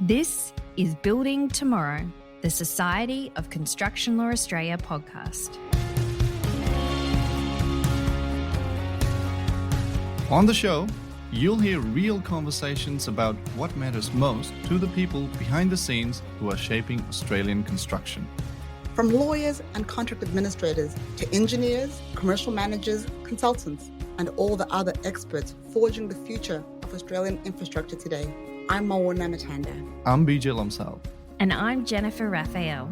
This is Building Tomorrow, the Society of Construction Law Australia podcast. On the show, you'll hear real conversations about what matters most to the people behind the scenes who are shaping Australian construction. From lawyers and contract administrators to engineers, commercial managers, consultants, and all the other experts forging the future of Australian infrastructure today. I'm Mawuna Matanda. I'm BJ Lomsal. And I'm Jennifer Raphael.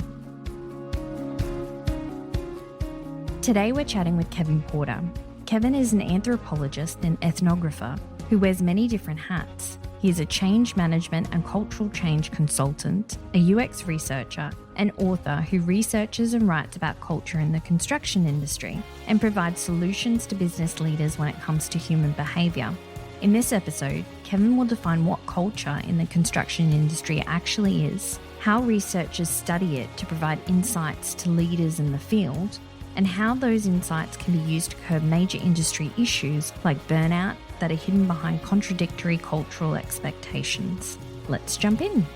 Today we're chatting with Kevin Porter. Kevin is an anthropologist and ethnographer who wears many different hats. He is a change management and cultural change consultant, a UX researcher, and author who researches and writes about culture in the construction industry and provides solutions to business leaders when it comes to human behaviour. In this episode, Kevin will define what culture in the construction industry actually is, how researchers study it to provide insights to leaders in the field, and how those insights can be used to curb major industry issues like burnout that are hidden behind contradictory cultural expectations. Let's jump in.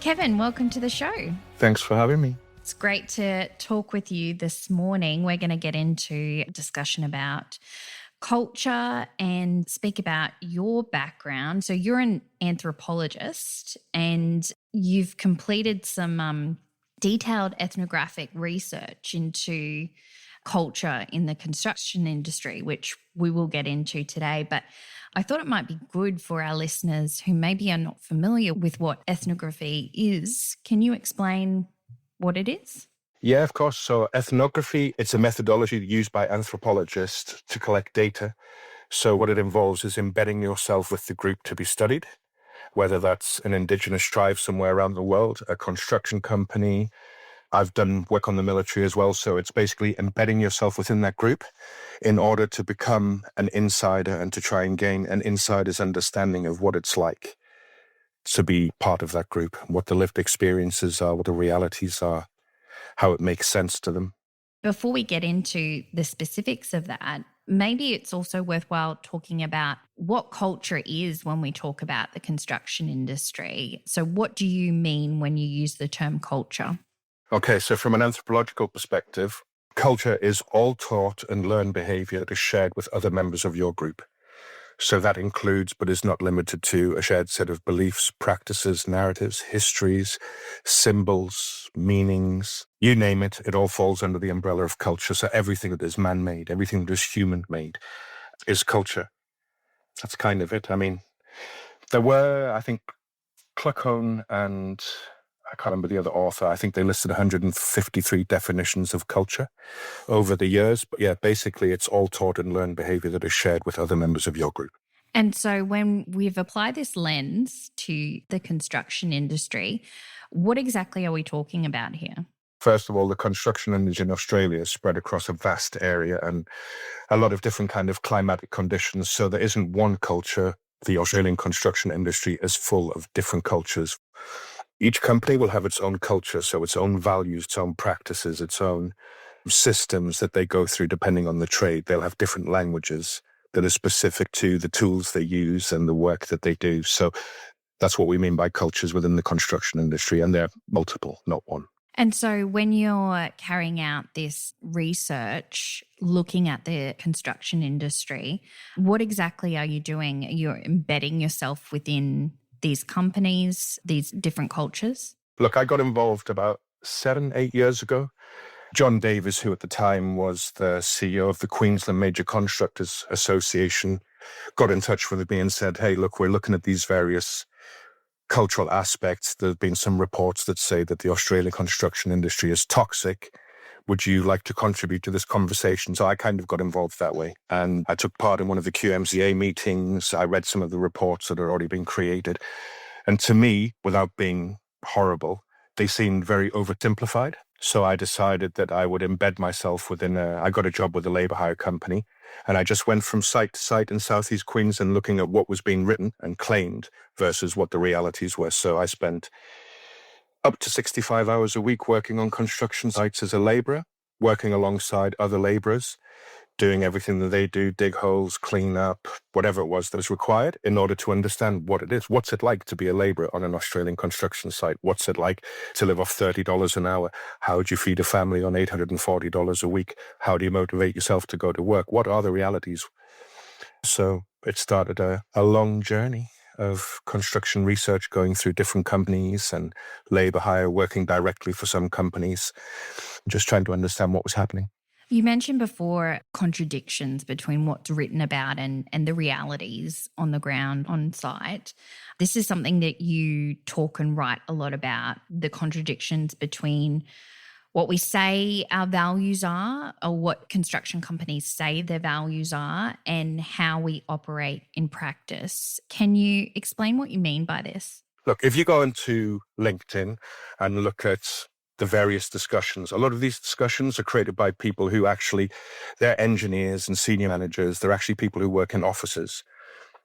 Kevin, welcome to the show. Thanks for having me. It's great to talk with you this morning. We're going to get into a discussion about culture and speak about your background. So you're an anthropologist and you've completed some detailed ethnographic research into culture in the construction industry, which we will get into today. But I thought it might be good for our listeners who maybe are not familiar with what ethnography is. Can you explain what it is? Yeah, of course. So ethnography, it's a methodology used by anthropologists to collect data. So what it involves is embedding yourself with the group to be studied, whether that's an Indigenous tribe somewhere around the world, a construction company. I've done work on the military as well. So it's basically embedding yourself within that group in order to become an insider and to try and gain an insider's understanding of what it's like to be part of that group, what the lived experiences are, what the realities are, how it makes sense to them. Before we get into the specifics of that, maybe it's also worthwhile talking about what culture is when we talk about the construction industry. So what do you mean when you use the term culture? Okay, so from an anthropological perspective, culture is all taught and learned behavior that is shared with other members of your group. So that includes, but is not limited to, a shared set of beliefs, practices, narratives, histories, symbols, meanings, you name it, it all falls under the umbrella of culture. So everything that is man-made, everything that is human-made is culture. That's kind of it. I mean, there were, I think, Cluckhone and I can't remember the other author. I think they listed 153 definitions of culture over the years. But yeah, basically it's all taught and learned behavior that is shared with other members of your group. And so when we've applied this lens to the construction industry, what exactly are we talking about here? First of all, the construction industry in Australia is spread across a vast area and a lot of different kind of climatic conditions. So there isn't one culture. The Australian construction industry is full of different cultures. Each company will have its own culture, so its own values, its own practices, its own systems that they go through depending on the trade. They'll have different languages that are specific to the tools they use and the work that they do. So that's what we mean by cultures within the construction industry, and they're multiple, not one. And so when you're carrying out this research, looking at the construction industry, what exactly are you doing? You're embedding yourself within these companies, these different cultures? Look, I got involved about 7-8 years ago. John Davis, who at the time was the CEO of the Queensland Major Constructors Association, got in touch with me and said, hey, look, we're looking at these various cultural aspects. There have been some reports that say that the Australian construction industry is toxic. Would you like to contribute to this conversation? So I kind of got involved that way. And I took part in one of the QMZA meetings. I read some of the reports that had already been created. And to me, without being horrible, they seemed very oversimplified. So I decided that I would embed myself I got a job with a labour hire company. And I just went from site to site in Southeast Queensland looking at what was being written and claimed versus what the realities were. So I spent up to 65 hours a week working on construction sites as a labourer, working alongside other labourers doing everything that they do, dig holes, clean up, whatever it was that was required in order to understand what it is. What's it like to be a labourer on an Australian construction site? What's it like to live off $30 an hour? How do you feed a family on $840 a week? How do you motivate yourself to go to work? What are the realities? So it started a long journey of construction research, going through different companies and labour hire, working directly for some companies, just trying to understand what was happening. You mentioned before contradictions between what's written about and the realities on the ground, on site. This is something that you talk and write a lot about, the contradictions between what we say our values are, or what construction companies say their values are, and how we operate in practice. Can you explain what you mean by this? Look, if you go into LinkedIn and look at the various discussions, a lot of these discussions are created by people who actually, they're engineers and senior managers. They're actually people who work in offices.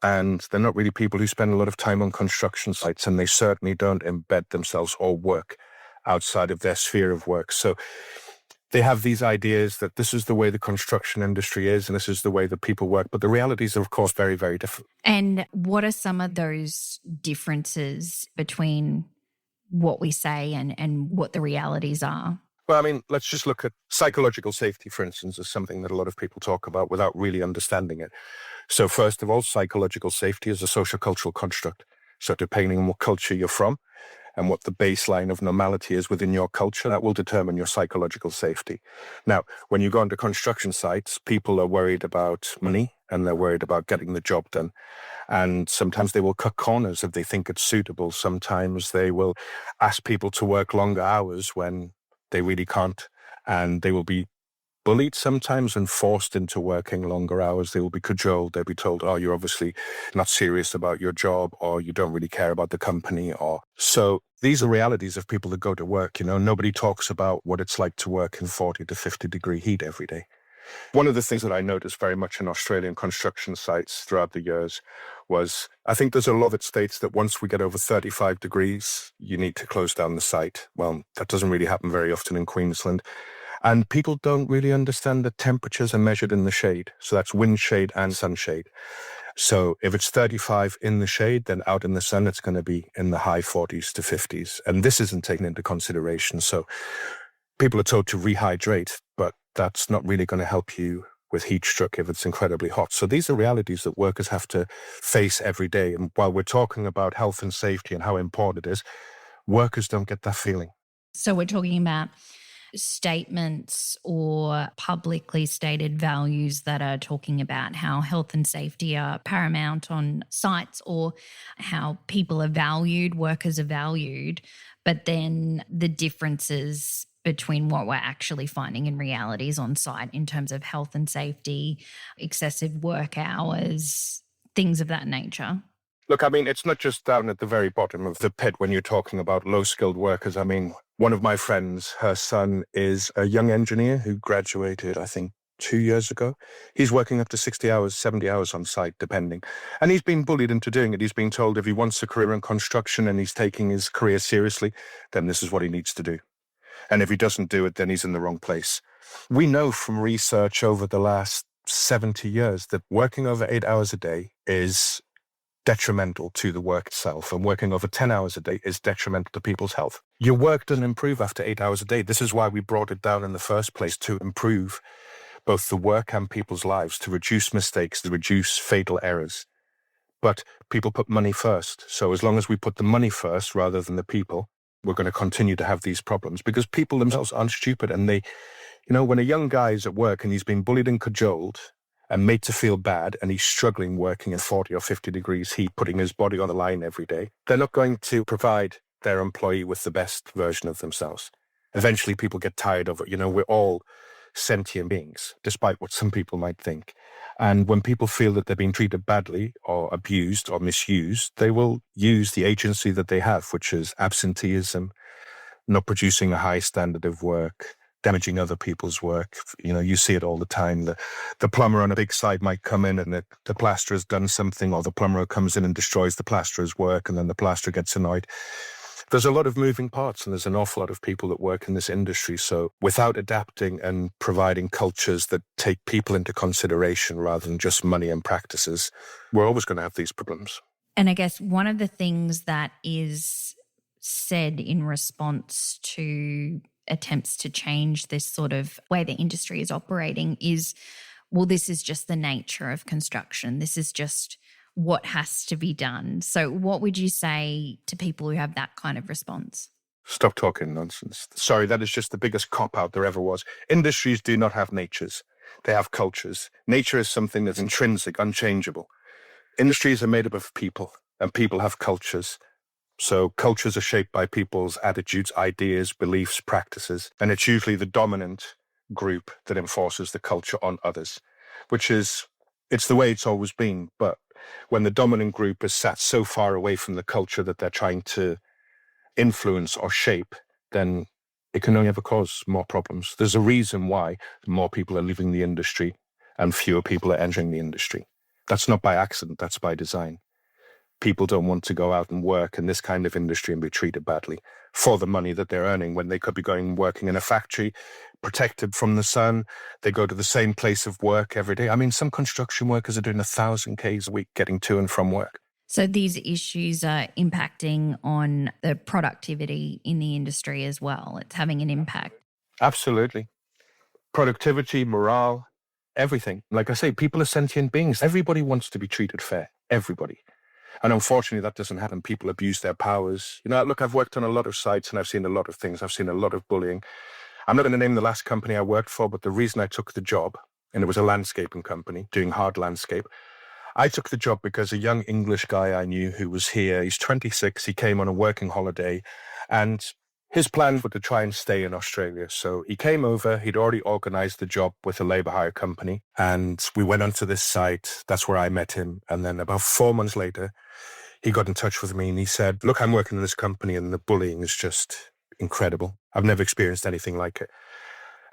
And they're not really people who spend a lot of time on construction sites, and they certainly don't embed themselves or work outside of their sphere of work. So they have these ideas that this is the way the construction industry is and this is the way that people work. But the realities are, of course, very, very different. And what are some of those differences between what we say and what the realities are? Well, I mean, let's just look at psychological safety, for instance, as something that a lot of people talk about without really understanding it. So first of all, psychological safety is a social-cultural construct. So depending on what culture you're from and what the baseline of normality is within your culture, that will determine your psychological safety. Now, when you go onto construction sites, people are worried about money and they're worried about getting the job done. And sometimes they will cut corners if they think it's suitable. Sometimes they will ask people to work longer hours when they really can't. And they will be bullied sometimes and forced into working longer hours. They will be cajoled. They'll be told, oh, you're obviously not serious about your job, or you don't really care about the company. Or so these are realities of people that go to work. You know, nobody talks about what it's like to work in 40 to 50 degree heat every day. One of the things that I noticed very much in Australian construction sites throughout the years was, I think there's a law that states that once we get over 35 degrees, you need to close down the site. Well, that doesn't really happen very often in Queensland. And people don't really understand that temperatures are measured in the shade. So that's wind shade and sunshade. So if it's 35 in the shade, then out in the sun, it's going to be in the high 40s to 50s. And this isn't taken into consideration. So people are told to rehydrate, but that's not really going to help you with heat stroke if it's incredibly hot. So these are realities that workers have to face every day. And while we're talking about health and safety and how important it is, workers don't get that feeling. So we're talking about statements or publicly stated values that are talking about how health and safety are paramount on sites, or how people are valued, workers are valued, but then the differences between what we're actually finding in realities on site in terms of health and safety, excessive work hours, things of that nature. Look, I mean, it's not just down at the very bottom of the pit when you're talking about low-skilled workers. I mean, one of my friends, her son is a young engineer who graduated, I think, 2 years ago. He's working up to 60 hours, 70 hours on site, depending. And he's been bullied into doing it. He's been told if he wants a career in construction and he's taking his career seriously, then this is what he needs to do. And if he doesn't do it, then he's in the wrong place. We know from research over the last 70 years that working over 8 hours a day is detrimental to the work itself, and working over 10 hours a day is detrimental to people's health. Your work doesn't improve after 8 hours a day. This is why we brought it down in the first place, to improve both the work and people's lives, to reduce mistakes, to reduce fatal errors. But people put money first. So as long as we put the money first rather than the people, we're going to continue to have these problems, because people themselves aren't stupid. And they, you know, when a young guy is at work and he's been bullied and cajoled and made to feel bad, and he's struggling working in 40 or 50 degrees heat, putting his body on the line every day, they're not going to provide their employee with the best version of themselves. Eventually people get tired of it. You know, we're all sentient beings, despite what some people might think. And when people feel that they're being treated badly or abused or misused, they will use the agency that they have, which is absenteeism, not producing a high standard of work, damaging other people's work. You know, you see it all the time. The plumber on a big site might come in and the plasterer's done something, or the plumber comes in and destroys the plasterer's work, and then the plasterer gets annoyed. There's a lot of moving parts and there's an awful lot of people that work in this industry. So without adapting and providing cultures that take people into consideration rather than just money and practices, we're always going to have these problems. And I guess one of the things that is said in response to attempts to change this sort of way the industry is operating is, well, this is just the nature of construction. This is just what has to be done. So what would you say to people who have that kind of response? Stop talking nonsense. Sorry, that is just the biggest cop-out there ever was. Industries do not have natures. They have cultures. Nature is something that's intrinsic, unchangeable. Industries are made up of people, and people have cultures. So cultures are shaped by people's attitudes, ideas, beliefs, practices, and it's usually the dominant group that enforces the culture on others, it's the way it's always been. But when the dominant group is sat so far away from the culture that they're trying to influence or shape, then it can only ever cause more problems. There's a reason why more people are leaving the industry and fewer people are entering the industry. That's not by accident, that's by design. People don't want to go out and work in this kind of industry and be treated badly for the money that they're earning when they could be going working in a factory, protected from the sun. They go to the same place of work every day. I mean, some construction workers are doing 1,000 Ks a week getting to and from work. So these issues are impacting on the productivity in the industry as well. It's having an impact. Absolutely. Productivity, morale, everything. Like I say, people are sentient beings. Everybody wants to be treated fair. Everybody. And unfortunately, that doesn't happen. People abuse their powers. Look, I've worked on a lot of sites and I've seen a lot of things. I've seen a lot of bullying. I'm not going to name the last company I worked for, but the reason I took the job, and it was a landscaping company doing hard landscape, I took the job because a young English guy I knew who was here, he's 26, he came on a working holiday, and his plans were to try and stay in Australia. So he came over, he'd already organised the job with a labour hire company, and we went onto this site. That's where I met him. And then about 4 months later, he got in touch with me and he said, look, I'm working in this company and the bullying is just incredible. I've never experienced anything like it.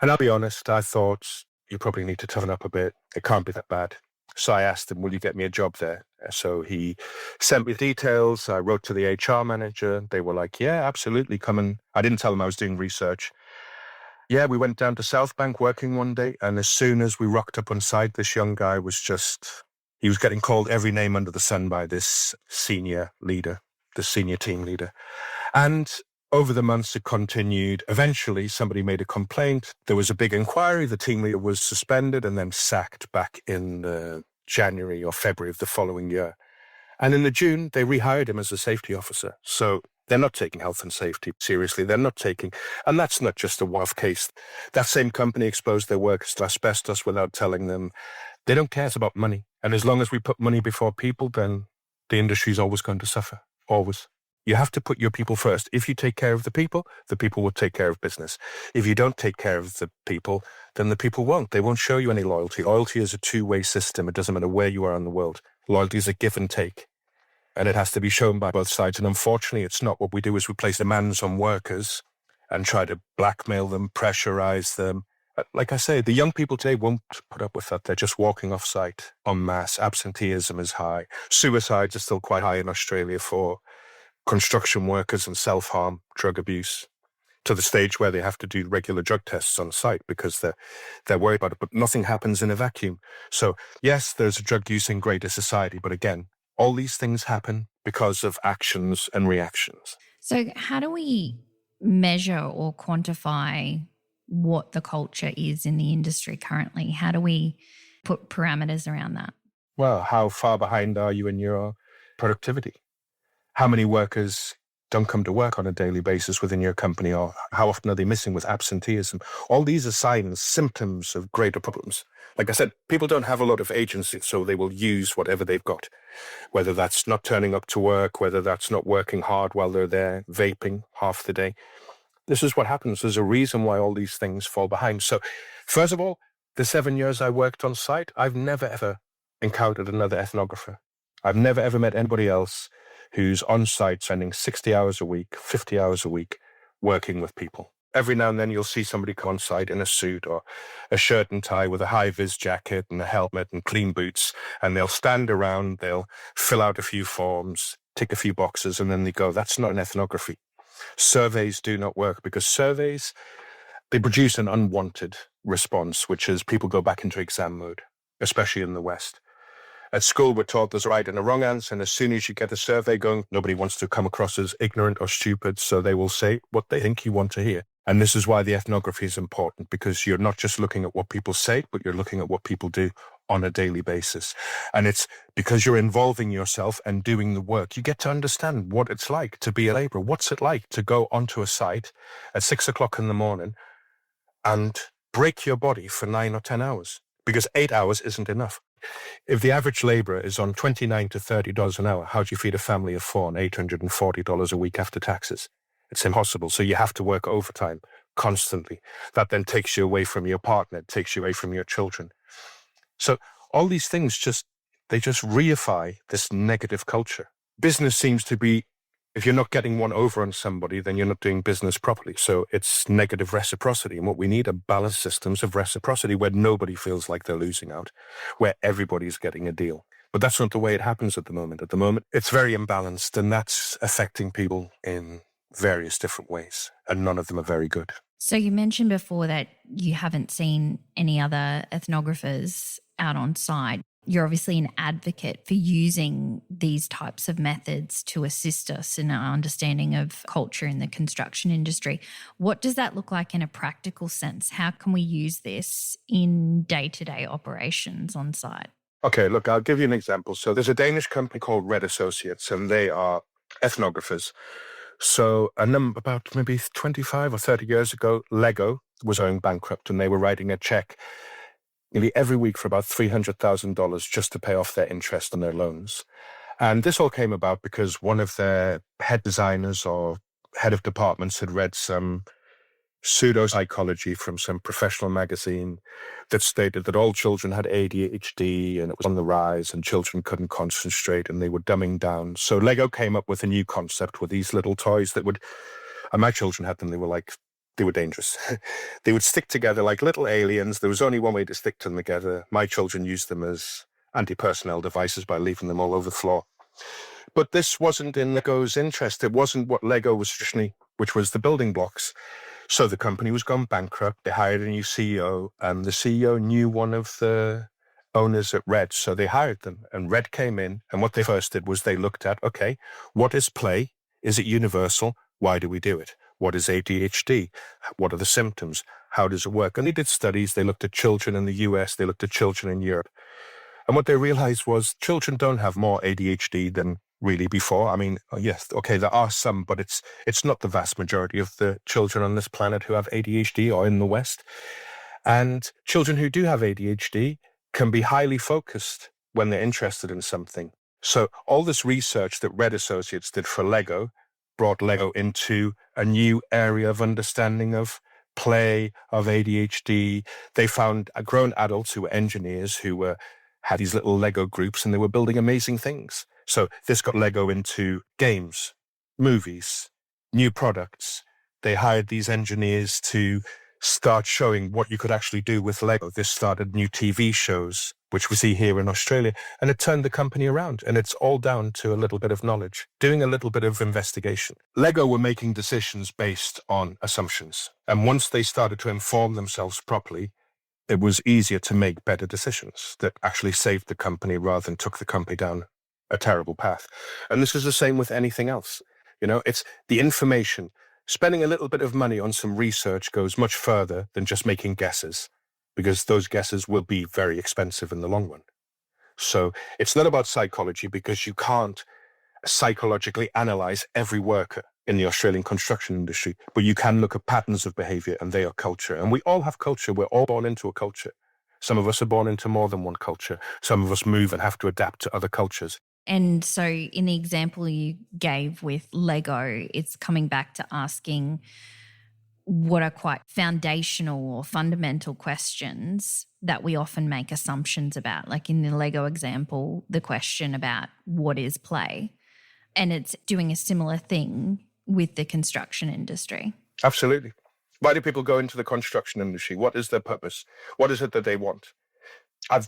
And I'll be honest, I thought, you probably need to toughen up a bit. It can't be that bad. So I asked him, will you get me a job there? So he sent me the details. I wrote to the HR manager. They were like, yeah, absolutely, come in. I didn't tell them I was doing research. Yeah, we went down to South Bank working one day. And as soon as we rocked up on site, this young guy was he was getting called every name under the sun by this senior leader, the senior team leader. And over the months, it continued. Eventually, somebody made a complaint. There was a big inquiry. The team leader was suspended and then sacked back in January or February of the following year. And in the June, they rehired him as a safety officer. So they're not taking health and safety seriously. They're not taking, and that's not just a one-off case. That same company exposed their workers to asbestos without telling them. They don't care. It's about money. And as long as we put money before people, then the industry is always going to suffer. Always. You have to put your people first. If you take care of the people will take care of business. If you don't take care of the people, then the people won't. They won't show you any loyalty. Loyalty is a two-way system. It doesn't matter where you are in the world. Loyalty is a give and take. And it has to be shown by both sides. And unfortunately, it's not. What we do is we place demands on workers and try to blackmail them, pressurize them. Like I say, the young people today won't put up with that. They're just walking off site en masse. Absenteeism is high. Suicides are still quite high in Australia for construction workers and self-harm, drug abuse, to the stage where they have to do regular drug tests on site because they're worried about it. But nothing happens in a vacuum. So yes, there's a drug use in greater society. But again, all these things happen because of actions and reactions. So how do we measure or quantify what the culture is in the industry currently? How do we put parameters around that? Well, how far behind are you in your productivity? How many workers don't come to work on a daily basis within your company, or how often are they missing with absenteeism? All these are signs, symptoms of greater problems. Like I said, people don't have a lot of agency, so they will use whatever they've got, whether that's not turning up to work, whether that's not working hard while they're there, vaping half the day. This is what happens. There's a reason why all these things fall behind. So first of all, the 7 years I worked on site, I've never, ever encountered another ethnographer. I've never, ever met anybody else who's on site spending 60 hours a week, 50 hours a week, working with people. Every now and then you'll see somebody come on site in a suit or a shirt and tie with a high-vis jacket and a helmet and clean boots, and they'll stand around, they'll fill out a few forms, tick a few boxes, and then they go. That's not an ethnography. Surveys do not work because surveys, they produce an unwanted response, which is people go back into exam mode, especially in the West. At school, we're taught there's a right and a wrong answer, and as soon as you get a survey going, nobody wants to come across as ignorant or stupid, so they will say what they think you want to hear. And this is why the ethnography is important, because you're not just looking at what people say, but you're looking at what people do on a daily basis. And it's because you're involving yourself and doing the work, you get to understand what it's like to be a labourer. What's it like to go onto a site at 6 o'clock in the morning and break your body for 9 or 10 hours? Because 8 hours isn't enough. If the average labourer is on $29 to $30 an hour, how do you feed a family of four on $840 a week after taxes? It's impossible. So you have to work overtime constantly. That then takes you away from your partner, it takes you away from your children. So all these things just reify this negative culture. Business seems to be, if you're not getting one over on somebody, then you're not doing business properly. So it's negative reciprocity. And what we need are balanced systems of reciprocity where nobody feels like they're losing out, where everybody's getting a deal. But that's not the way it happens at the moment. At the moment, it's very imbalanced, and that's affecting people in various different ways, and none of them are very good. So you mentioned before that you haven't seen any other ethnographers out on site. You're obviously an advocate for using these types of methods to assist us in our understanding of culture in the construction industry. What does that look like in a practical sense? How can we use this in day-to-day operations on site? Okay, look, I'll give you an example. So there's a Danish company called Red Associates, and they are ethnographers. So about maybe 25 or 30 years ago, Lego was going bankrupt, and they were writing a check nearly every week for about $300,000 just to pay off their interest on their loans. And this all came about because one of their head designers or head of departments had read some pseudo-psychology from some professional magazine that stated that all children had ADHD and it was on the rise and children couldn't concentrate and they were dumbing down. So Lego came up with a new concept with these little toys that would, and my children had them, they were dangerous. They would stick together like little aliens. There was only one way to stick them together. My children used them as anti-personnel devices by leaving them all over the floor. But this wasn't in Lego's interest. It wasn't what Lego was traditionally, which was the building blocks. So the company was gone bankrupt. They hired a new CEO, and the CEO knew one of the owners at Red. So they hired them, and Red came in. And what they first did was they looked at, okay, what is play? Is it universal? Why do we do it? What is ADHD? What are the symptoms? How does it work? And they did studies. They looked at children in the US. They looked at children in Europe. And what they realized was children don't have more ADHD than really before. I mean, yes, okay, there are some, but it's not the vast majority of the children on this planet who have ADHD or in the West. And children who do have ADHD can be highly focused when they're interested in something. So all this research that Red Associates did for Lego brought Lego into a new area of understanding of play, of ADHD. They found grown adults who were engineers who had these little Lego groups, and they were building amazing things. So this got Lego into games, movies, new products. They hired these engineers to start showing what you could actually do with Lego. This started new TV shows, which we see here in Australia, and it turned the company around. And it's all down to a little bit of knowledge, doing a little bit of investigation. Lego were making decisions based on assumptions. And once they started to inform themselves properly, it was easier to make better decisions that actually saved the company rather than took the company down a terrible path. And this is the same with anything else. You know, it's the information. Spending a little bit of money on some research goes much further than just making guesses, because those guesses will be very expensive in the long run. So it's not about psychology, because you can't psychologically analyze every worker in the Australian construction industry, but you can look at patterns of behavior, and they are culture. And we all have culture. We're all born into a culture. Some of us are born into more than one culture. Some of us move and have to adapt to other cultures. And so in the example you gave with Lego, it's coming back to asking what are quite foundational or fundamental questions that we often make assumptions about. Like in the Lego example, the question about what is play. And it's doing a similar thing with the construction industry. Absolutely. Why do people go into the construction industry? What is their purpose? What is it that they want?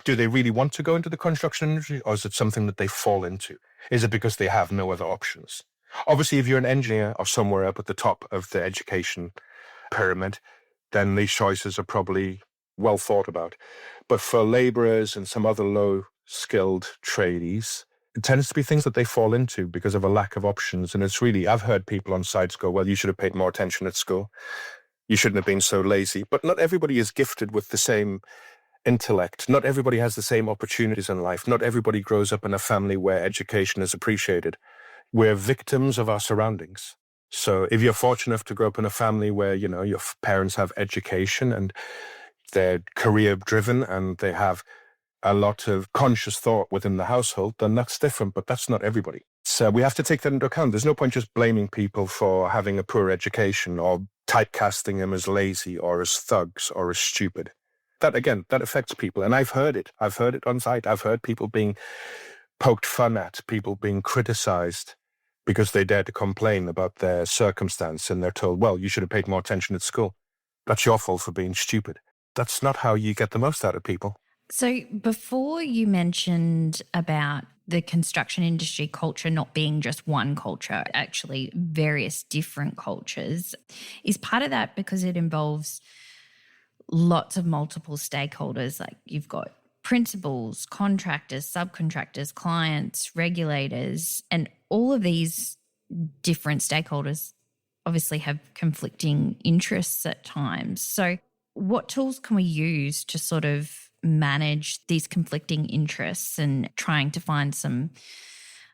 Do they really want to go into the construction industry, or is it something that they fall into? Is it because they have no other options? Obviously, if you're an engineer or somewhere up at the top of the education pyramid, then these choices are probably well thought about. But for labourers and some other low-skilled tradies, it tends to be things that they fall into because of a lack of options. And it's really, I've heard people on sites go, well, you should have paid more attention at school. You shouldn't have been so lazy. But not everybody is gifted with the same intellect. Not everybody has the same opportunities in life. Not everybody grows up in a family where education is appreciated. We're victims of our surroundings. So if you're fortunate enough to grow up in a family where, you know, your parents have education and they're career driven and they have a lot of conscious thought within the household, then that's different, but that's not everybody. So we have to take that into account. There's no point just blaming people for having a poor education or typecasting them as lazy or as thugs or as stupid. That, again, that affects people. And I've heard it. I've heard it on site. I've heard people being poked fun at, people being criticized because they dare to complain about their circumstance and they're told, well, you should have paid more attention at school. That's your fault for being stupid. That's not how you get the most out of people. So before you mentioned about the construction industry culture not being just one culture, actually various different cultures, is part of that because it involves lots of multiple stakeholders, like you've got principals, contractors, subcontractors, clients, regulators, and all of these different stakeholders obviously have conflicting interests at times. So what tools can we use to sort of manage these conflicting interests and trying to find some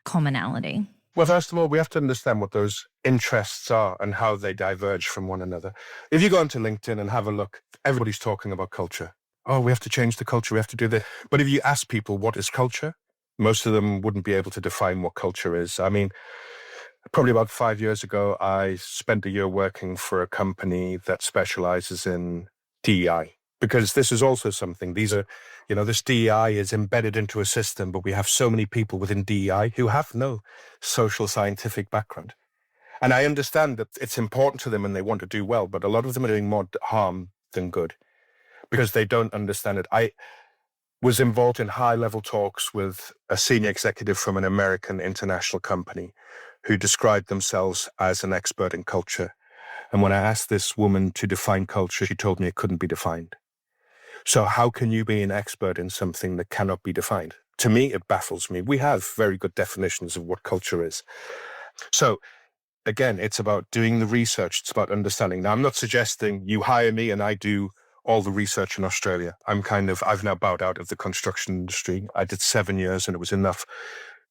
commonality? Well, first of all, we have to understand what those interests are and how they diverge from one another. If you go onto LinkedIn and have a look, everybody's talking about culture. Oh, we have to change the culture. We have to do this. But if you ask people what is culture, most of them wouldn't be able to define what culture is. I mean, probably about 5 years ago, I spent a year working for a company that specializes in DEI. Because this is also something, these are, you know, this DEI is embedded into a system, but we have so many people within DEI who have no social scientific background. And I understand that it's important to them and they want to do well, but a lot of them are doing more harm than good because they don't understand it. I was involved in high-level talks with a senior executive from an American international company who described themselves as an expert in culture. And when I asked this woman to define culture, she told me it couldn't be defined. So how can you be an expert in something that cannot be defined? To me, it baffles me. We have very good definitions of what culture is. So again, it's about doing the research. It's about understanding. Now, I'm not suggesting you hire me and I do all the research in Australia. I've now bowed out of the construction industry. I did 7 years and it was enough.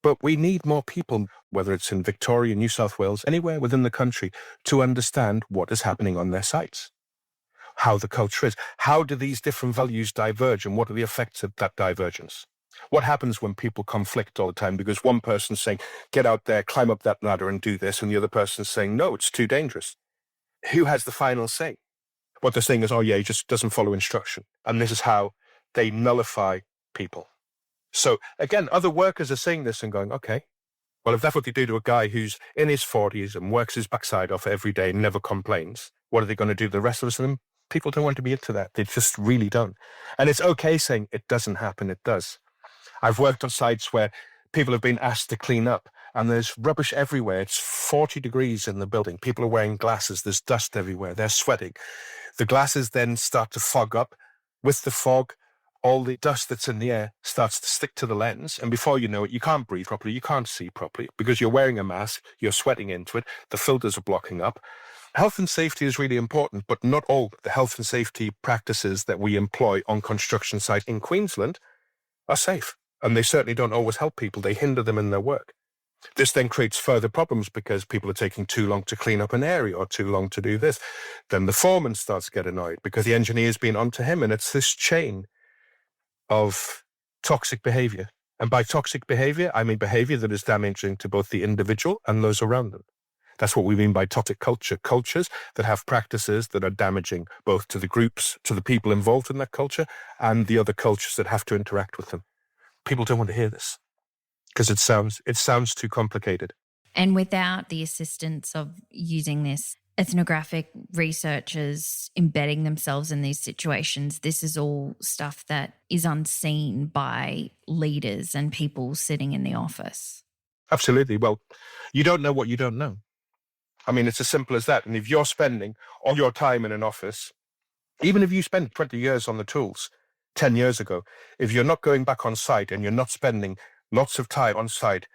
But we need more people, whether it's in Victoria, New South Wales, anywhere within the country, to understand what is happening on their sites, how the culture is. How do these different values diverge and what are the effects of that divergence? What happens when people conflict all the time because one person's saying, get out there, climb up that ladder and do this, and the other person's saying, no, it's too dangerous. Who has the final say? What they're saying is, oh yeah, he just doesn't follow instruction. And this is how they nullify people. So again, other workers are saying this and going, okay, well, if that's what they do to a guy who's in his 40s and works his backside off every day and never complains, what are they going to do to the rest of us? People don't want to be into that. They just really don't. And it's okay saying it doesn't happen. It does. I've worked on sites where people have been asked to clean up and there's rubbish everywhere. It's 40 degrees in the building. People are wearing glasses. There's dust everywhere. They're sweating. The glasses then start to fog up. With the fog, all the dust that's in the air starts to stick to the lens. And before you know it, you can't breathe properly. You can't see properly because you're wearing a mask. You're sweating into it. The filters are blocking up. Health and safety is really important, but not all the health and safety practices that we employ on construction sites in Queensland are safe. And they certainly don't always help people. They hinder them in their work. This then creates further problems because people are taking too long to clean up an area or too long to do this. Then the foreman starts to get annoyed because the engineer's been onto him. And it's this chain of toxic behavior. And by toxic behavior, I mean behavior that is damaging to both the individual and those around them. That's what we mean by toxic culture. Cultures that have practices that are damaging both to the groups, to the people involved in that culture, and the other cultures that have to interact with them. People don't want to hear this because it sounds too complicated. And without the assistance of using this ethnographic researchers embedding themselves in these situations, this is all stuff that is unseen by leaders and people sitting in the office. Absolutely. Well, you don't know what you don't know. I mean, it's as simple as that. And if you're spending all your time in an office, even if you spent 20 years on the tools 10 years ago, if you're not going back on site and you're not spending lots of time on site,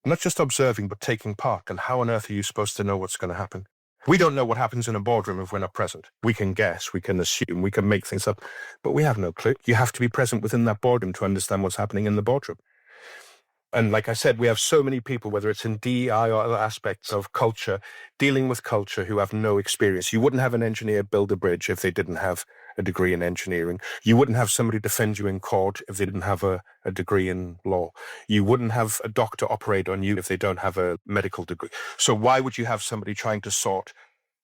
not just observing, but taking part, then how on earth are you supposed to know what's going to happen? We don't know what happens in a boardroom if we're not present. We can guess, we can assume, we can make things up, but we have no clue. You have to be present within that boardroom to understand what's happening in the boardroom. And like I said, we have so many people, whether it's in DEI or other aspects of culture, dealing with culture who have no experience. You wouldn't have an engineer build a bridge if they didn't have a degree in engineering. You wouldn't have somebody defend you in court if they didn't have a degree in law. You wouldn't have a doctor operate on you if they don't have a medical degree. So why would you have somebody trying to sort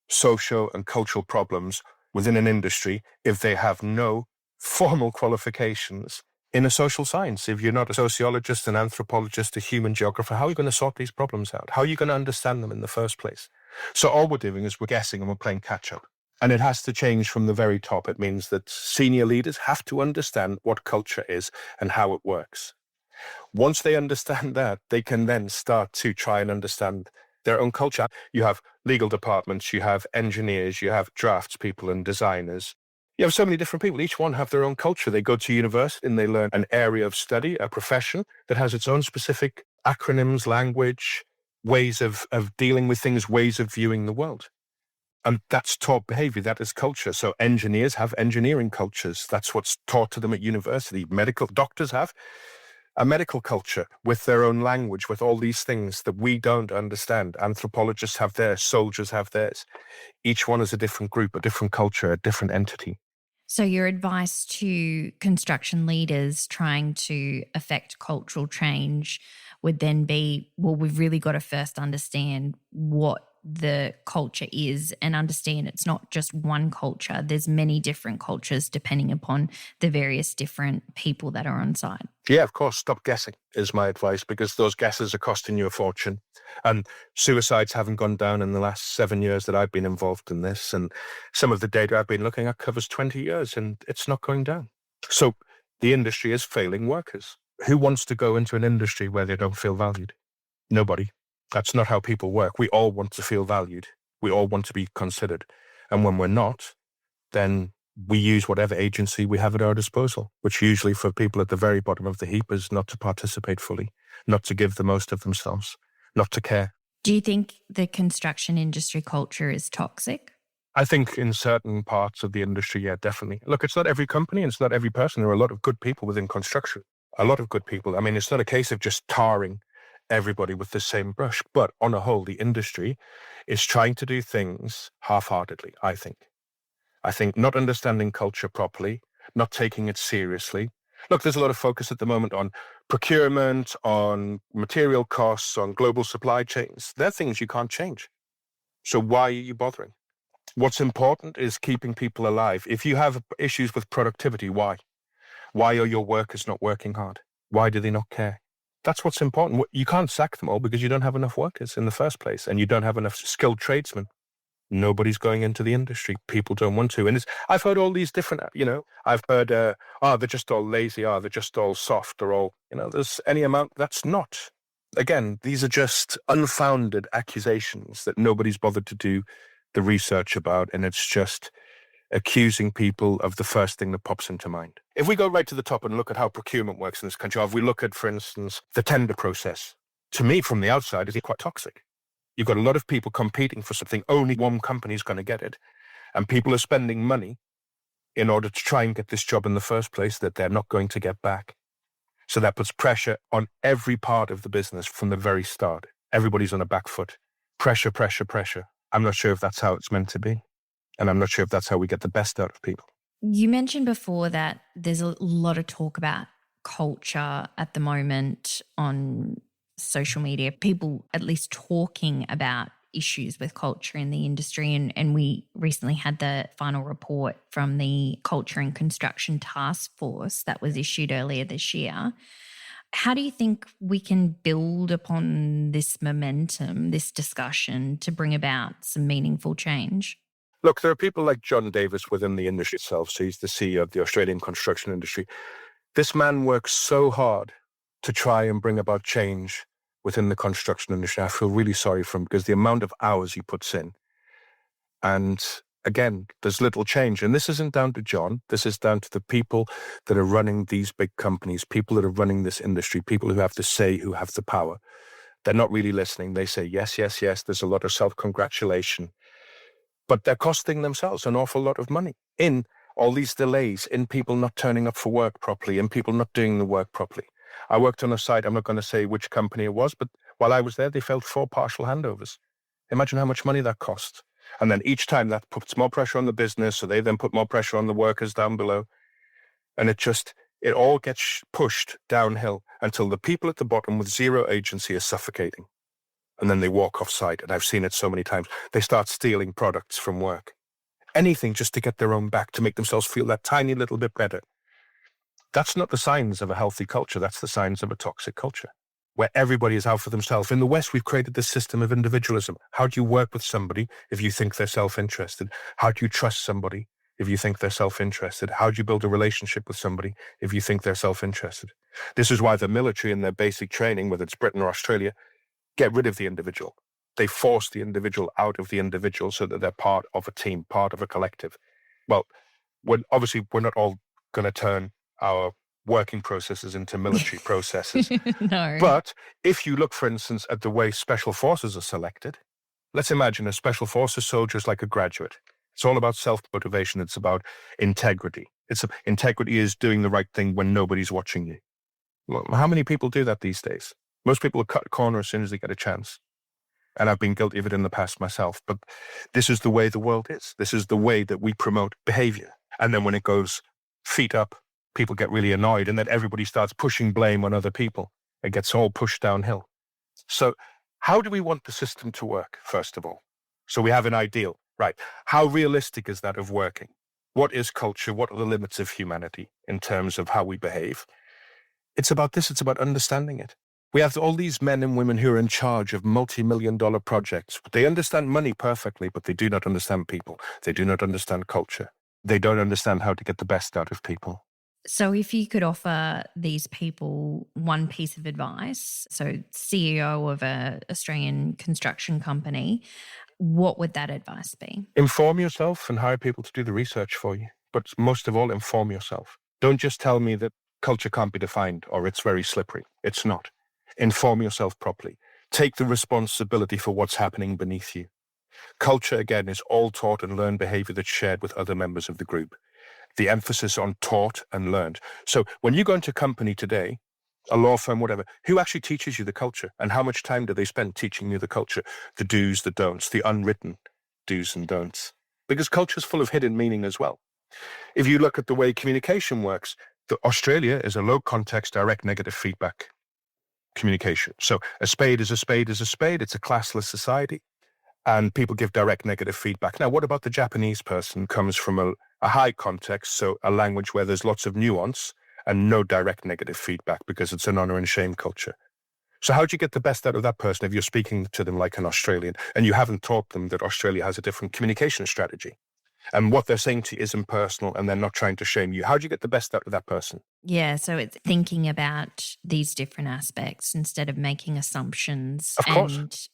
social and cultural problems within an industry if they have no formal qualifications in a social science? If you're not a sociologist, an anthropologist, a human geographer, how are you going to sort these problems out? How are you going to understand them in the first place? So all we're doing is we're guessing and we're playing catch up. And it has to change from the very top. It means that senior leaders have to understand what culture is and how it works. Once they understand that, they can then start to try and understand their own culture. You have legal departments, you have engineers, you have draftspeople and designers. You have so many different people. Each one have their own culture. They go to university and they learn an area of study, a profession that has its own specific acronyms, language, ways of dealing with things, ways of viewing the world. And that's taught behavior. That is culture. So engineers have engineering cultures. That's what's taught to them at university. Medical doctors have a medical culture with their own language, with all these things that we don't understand. Anthropologists have theirs, soldiers have theirs. Each one is a different group, a different culture, a different entity. So your advice to construction leaders trying to affect cultural change would then be, well, we've really got to first understand what the culture is and understand it's not just one culture. There's many different cultures depending upon the various different people that are on site. Yeah, of course. Stop guessing is my advice, because those guesses are costing you a fortune. And suicides haven't gone down in the last 7 years that I've been involved in this. And some of the data I've been looking at covers 20 years and it's not going down. So the industry is failing workers. Who wants to go into an industry where they don't feel valued? Nobody. That's not how people work. We all want to feel valued. We all want to be considered. And when we're not, then we use whatever agency we have at our disposal, which usually for people at the very bottom of the heap is not to participate fully, not to give the most of themselves, not to care. Do you think the construction industry culture is toxic? I think in certain parts of the industry, yeah, definitely. Look, it's not every company and it's not every person. There are a lot of good people within construction, a lot of good people. I mean, it's not a case of just tarring everybody with the same brush, but on a whole, the industry is trying to do things half-heartedly, I think. I think not understanding culture properly, not taking it seriously. Look, there's a lot of focus at the moment on procurement, on material costs, on global supply chains. They're things you can't change. So why are you bothering? What's important is keeping people alive. If you have issues with productivity, why? Why are your workers not working hard? Why do they not care? That's what's important. You can't sack them all because you don't have enough workers in the first place and you don't have enough skilled tradesmen. Nobody's going into the industry. People don't want to. And I've heard all these different, I've heard, they're just all lazy. They're just all soft. They're all, there's any amount. That's not. Again, these are just unfounded accusations that nobody's bothered to do the research about. And it's just accusing people of the first thing that pops into mind. If we go right to the top and look at how procurement works in this country, or if we look at, for instance, the tender process, to me, from the outside, is quite toxic. You've got a lot of people competing for something. Only one company is going to get it. And people are spending money in order to try and get this job in the first place that they're not going to get back. So that puts pressure on every part of the business from the very start. Everybody's on a back foot. Pressure, pressure, pressure. I'm not sure if that's how it's meant to be. And I'm not sure if that's how we get the best out of people. You mentioned before that there's a lot of talk about culture at the moment on social media, people at least talking about issues with culture in the industry. And we recently had the final report from the Culture and Construction Task Force that was issued earlier this year. How do you think we can build upon this momentum, this discussion, to bring about some meaningful change? Look, there are people like John Davis within the industry itself. So he's the CEO of the Australian construction industry. This man works so hard to try and bring about change within the construction industry. I feel really sorry for him because the amount of hours he puts in. And again, there's little change. And this isn't down to John. This is down to the people that are running these big companies, people that are running this industry, people who have the say, who have the power. They're not really listening. They say, yes, yes, yes. There's a lot of self-congratulation. But they're costing themselves an awful lot of money in all these delays, in people not turning up for work properly, in people not doing the work properly. I worked on a site, I'm not going to say which company it was, but while I was there, they failed 4 partial handovers. Imagine how much money that cost. And then each time that puts more pressure on the business, so they then put more pressure on the workers down below. And it all gets pushed downhill until the people at the bottom with zero agency are suffocating. And then they walk off site. And I've seen it so many times. They start stealing products from work. Anything just to get their own back, to make themselves feel that tiny little bit better. That's not the signs of a healthy culture. That's the signs of a toxic culture, where everybody is out for themselves. In the West, we've created this system of individualism. How do you work with somebody if you think they're self-interested? How do you trust somebody if you think they're self-interested? How do you build a relationship with somebody if you think they're self-interested? This is why the military in their basic training, whether it's Britain or Australia, get rid of the individual. They force the individual out of the individual so that they're part of a team, part of a collective. Well, obviously, we're not all going to turn our working processes into military processes. No. But if you look, for instance, at the way special forces are selected, let's imagine a special forces soldier is like a graduate. It's all about self-motivation. It's about integrity. Integrity is doing the right thing when nobody's watching you. Well, how many people do that these days? Most people will cut a corner as soon as they get a chance. And I've been guilty of it in the past myself. But this is the way the world is. This is the way that we promote behavior. And then when it goes feet up, people get really annoyed, and then everybody starts pushing blame on other people. It gets all pushed downhill. So how do we want the system to work, first of all? So we have an ideal, right? How realistic is that of working? What is culture? What are the limits of humanity in terms of how we behave? It's about this. It's about understanding it. We have all these men and women who are in charge of multi-million-dollar projects. They understand money perfectly, but they do not understand people. They do not understand culture. They don't understand how to get the best out of people. So if you could offer these people one piece of advice, so CEO of an Australian construction company, what would that advice be? Inform yourself and hire people to do the research for you. But most of all, inform yourself. Don't just tell me that culture can't be defined or it's very slippery. It's not. Inform yourself properly. Take the responsibility for what's happening beneath you. Culture, again, is all taught and learned behavior that's shared with other members of the group. The emphasis on taught and learned. So when you go into a company today, a law firm, whatever, who actually teaches you the culture? And how much time do they spend teaching you the culture? The do's, the don'ts, the unwritten do's and don'ts. Because culture is full of hidden meaning as well. If you look at the way communication works, Australia is a low context, direct negative feedback communication. So a spade is a spade is a spade. It's a classless society. And people give direct negative feedback. Now, what about the Japanese person who comes from a high context, so a language where there's lots of nuance and no direct negative feedback because it's an honor and shame culture? So how do you get the best out of that person if you're speaking to them like an Australian and you haven't taught them that Australia has a different communication strategy? And what they're saying to you is impersonal and they're not trying to shame you. How do you get the best out of that person? Yeah, so it's thinking about these different aspects instead of making assumptions Of course. and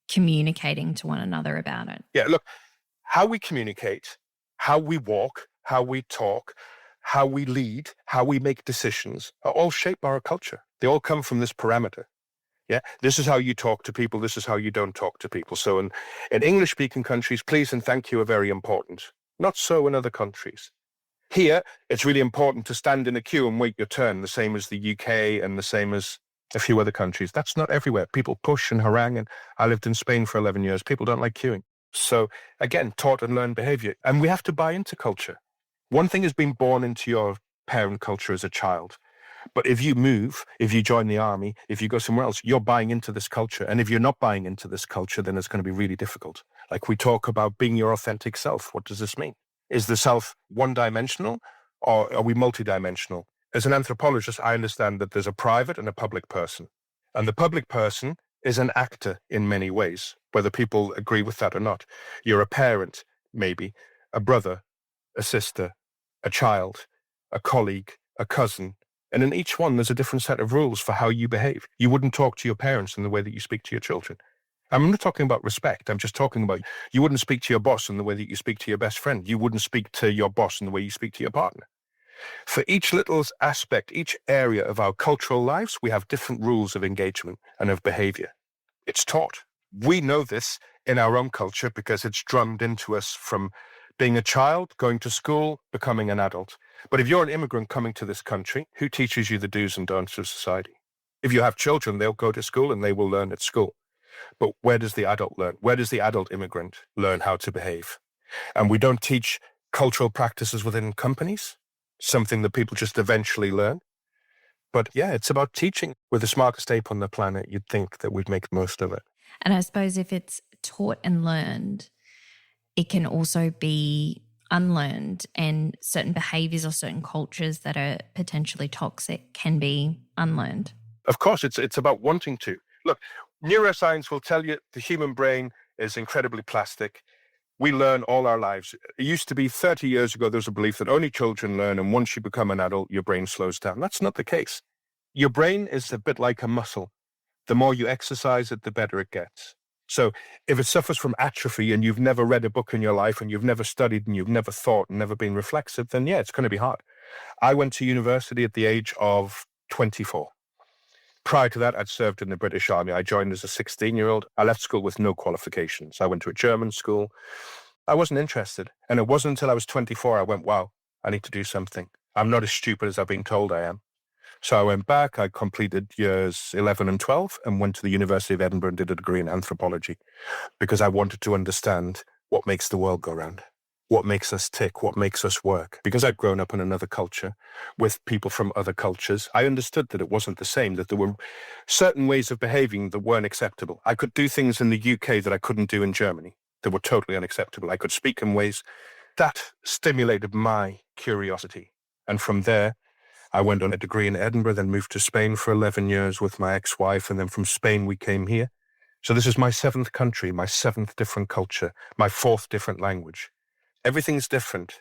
communicating to one another about it. Yeah, look, how we communicate, how we walk, how we talk, how we lead, how we make decisions are all shaped by our culture. They all come from this parameter. Yeah, this is how you talk to people. This is how you don't talk to people. So in English-speaking countries, please and thank you are very important. Not so in other countries. Here, it's really important to stand in a queue and wait your turn, the same as the UK and the same as a few other countries. That's not everywhere. People push and harangue, and I lived in Spain for 11 years. People don't like queuing. So again, taught and learned behavior. And we have to buy into culture. One thing is being born into your parent culture as a child. But if you move, if you join the army, if you go somewhere else, you're buying into this culture. And if you're not buying into this culture, then it's going to be really difficult. Like we talk about being your authentic self. What does this mean? Is the self one-dimensional or are we multidimensional? As an anthropologist, I understand that there's a private and a public person. And the public person is an actor in many ways, whether people agree with that or not. You're a parent, maybe, a brother, a sister, a child, a colleague, a cousin, And in each one, there's a different set of rules for how you behave. You wouldn't talk to your parents in the way that you speak to your children. I'm not talking about respect. I'm just talking about you wouldn't speak to your boss in the way that you speak to your best friend. You wouldn't speak to your boss in the way you speak to your partner. For each little aspect, each area of our cultural lives, we have different rules of engagement and of behavior. It's taught. We know this in our own culture because it's drummed into us from being a child, going to school, becoming an adult. But if you're an immigrant coming to this country, who teaches you the do's and don'ts of society? If you have children, they'll go to school and they will learn at school. But where does the adult learn? Where does the adult immigrant learn how to behave? And we don't teach cultural practices within companies, something that people just eventually learn. But yeah, it's about teaching. We're the smartest ape on the planet. You'd think that we'd make the most of it. And I suppose if it's taught and learned, it can also be unlearned, and certain behaviors or certain cultures that are potentially toxic can be unlearned. Of course, it's about wanting to. Look, neuroscience will tell you the human brain is incredibly plastic. We learn all our lives. It used to be 30 years ago, there was a belief that only children learn, and once you become an adult, your brain slows down. That's not the case. Your brain is a bit like a muscle. The more you exercise it, the better it gets. So if it suffers from atrophy and you've never read a book in your life and you've never studied and you've never thought and never been reflexive, then yeah, it's going to be hard. I went to university at the age of 24. Prior to that, I'd served in the British Army. I joined as a 16-year-old. I left school with no qualifications. I went to a German school. I wasn't interested. And it wasn't until I was 24 I went, wow, I need to do something. I'm not as stupid as I've been told I am. So I went back, I completed years 11 and 12 and went to the University of Edinburgh and did a degree in anthropology because I wanted to understand what makes the world go round, what makes us tick, what makes us work. Because I'd grown up in another culture with people from other cultures, I understood that it wasn't the same, that there were certain ways of behaving that weren't acceptable. I could do things in the UK that I couldn't do in Germany that were totally unacceptable. I could speak in ways that stimulated my curiosity. And from there, I went on a degree in Edinburgh, then moved to Spain for 11 years with my ex-wife. And then from Spain, we came here. So this is my 7th country, my 7th different culture, my 4th different language. Everything's different,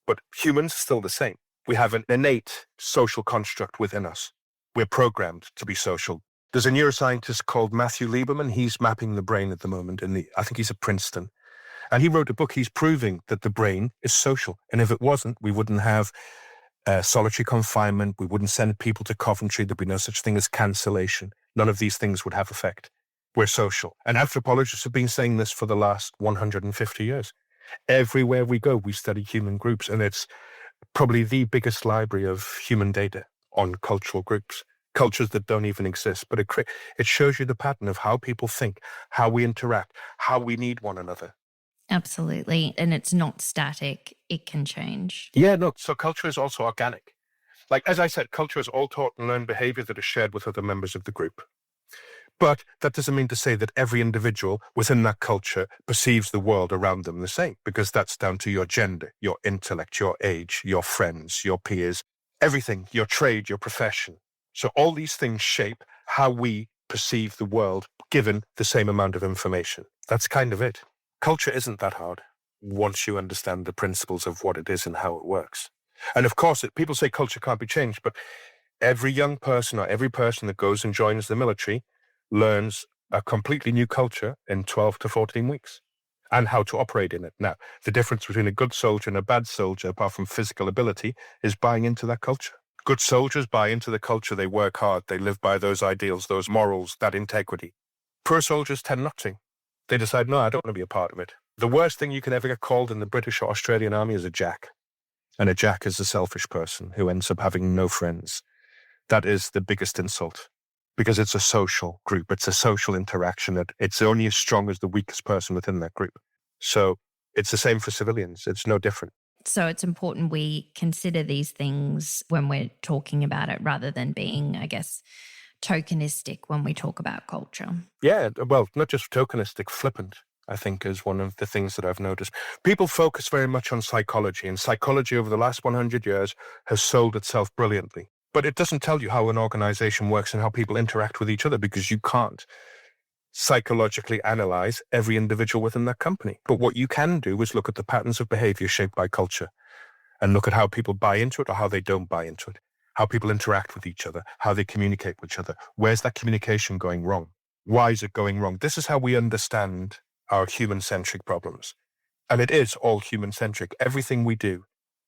but humans are still the same. We have an innate social construct within us. We're programmed to be social. There's a neuroscientist called Matthew Lieberman. He's mapping the brain at the moment I think he's at Princeton. And he wrote a book. He's proving that the brain is social. And if it wasn't, we wouldn't have solitary confinement. We wouldn't send people to Coventry. There'd be no such thing as cancellation. None of these things would have effect. We're social. And anthropologists have been saying this for the last 150 years. Everywhere we go, we study human groups, and it's probably the biggest library of human data on cultural groups, cultures that don't even exist. But it shows you the pattern of how people think, how we interact, how we need one another. Absolutely. And it's not static. It can change. Yeah, no. So culture is also organic. Like, as I said, culture is all taught and learned behavior that is shared with other members of the group. But that doesn't mean to say that every individual within that culture perceives the world around them the same, because that's down to your gender, your intellect, your age, your friends, your peers, everything, your trade, your profession. So all these things shape how we perceive the world given the same amount of information. That's kind of it. Culture isn't that hard once you understand the principles of what it is and how it works. And of course, people say culture can't be changed, but every young person or every person that goes and joins the military learns a completely new culture in 12 to 14 weeks and how to operate in it. Now, the difference between a good soldier and a bad soldier, apart from physical ability, is buying into that culture. Good soldiers buy into the culture. They work hard. They live by those ideals, those morals, that integrity. Poor soldiers tend not to. They decide, no, I don't want to be a part of it. The worst thing you can ever get called in the British or Australian army is a jack. And a jack is a selfish person who ends up having no friends. That is the biggest insult because it's a social group. It's a social interaction. It's only as strong as the weakest person within that group. So it's the same for civilians. It's no different. So it's important we consider these things when we're talking about it rather than being, I guess, tokenistic when we talk about culture. Yeah, well, not just tokenistic, flippant, I think, is one of the things that I've noticed. People focus very much on psychology, and psychology over the last 100 years has sold itself brilliantly. But it doesn't tell you how an organization works and how people interact with each other, because you can't psychologically analyze every individual within that company. But what you can do is look at the patterns of behavior shaped by culture and look at how people buy into it or how they don't buy into it. how people interact with each other, how they communicate with each other. Where's that communication going wrong? Why is it going wrong? This is how we understand our human-centric problems. And it is all human-centric. Everything we do,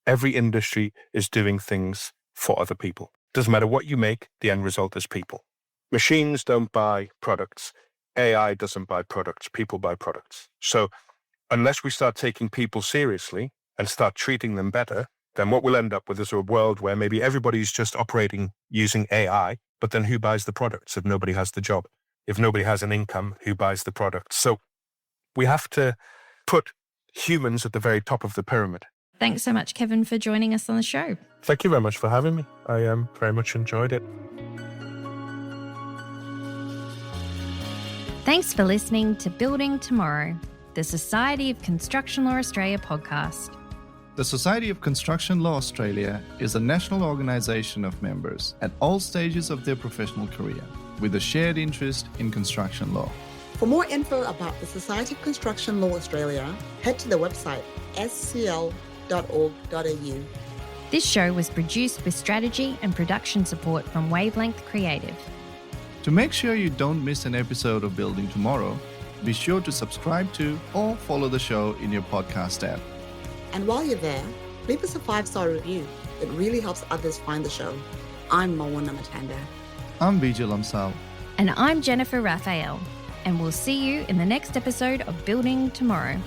every industry is doing things for other people. Doesn't matter what you make, the end result is people. Machines don't buy products. AI doesn't buy products. People buy products. So unless we start taking people seriously and start treating them better, then what we'll end up with is a world where maybe everybody's just operating using AI, but then who buys the products if nobody has the job? If nobody has an income, who buys the products? So we have to put humans at the very top of the pyramid. Thanks so much, Kevin, for joining us on the show. Thank you very much for having me. I very much enjoyed it. Thanks for listening to Building Tomorrow, the Society of Construction Law Australia podcast. The Society of Construction Law Australia is a national organisation of members at all stages of their professional career with a shared interest in construction law. For more info about the Society of Construction Law Australia, head to the website scl.org.au. This show was produced with strategy and production support from Wavelength Creative. To make sure you don't miss an episode of Building Tomorrow, be sure to subscribe to or follow the show in your podcast app. And while you're there, leave us a 5-star review. It really helps others find the show. I'm Moana Matanda. I'm Vijay Lamsal. And I'm Jennifer Raphael. And we'll see you in the next episode of Building Tomorrow.